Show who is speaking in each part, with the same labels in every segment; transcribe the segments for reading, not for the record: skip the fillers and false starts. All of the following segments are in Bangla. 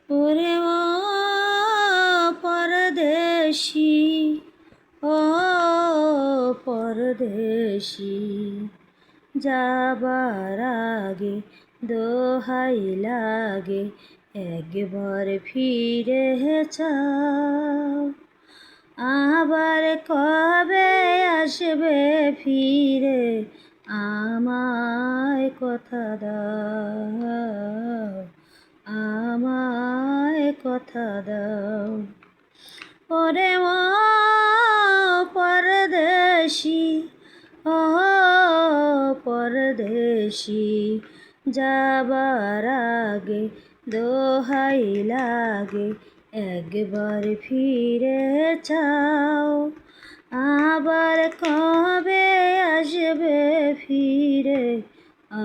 Speaker 1: ওরে ও পরদেশি, ও পরদেশি, যাবার আগে দোহাই লাগে একবার ফিরে চাও। আবার কবে আসবে ফিরে আমায় কথা দাও, আমায় কথা দাও। ওরে ও পরদেশি, ও পরদেশি, যাবার আগে দোহাই লাগে একবার ফিরে চাও। আবার কবে আসবে ফিরে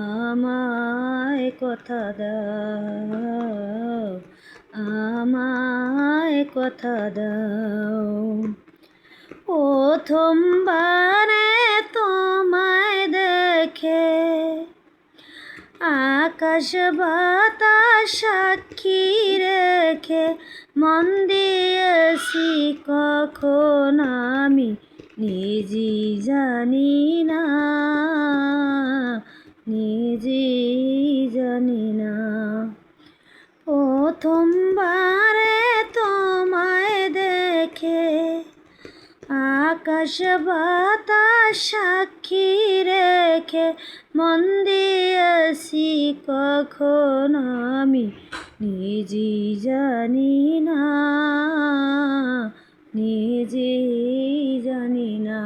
Speaker 1: আমায় কথা দাও, আমায় কথা দাও। প্রথমবারে তোমায় দেখে আকাশ বাতাস সাক্ষী রেখে মন দিয়েছি কখন আমি নিজেই জানি না, নিজেই জানি না। প্রথমবারে তোমায় দেখে আকাশ বাতাস সাক্ষী রেখে মন দিয়েছি কখন আমি নিজেই জানি না, নিজেই জানি না।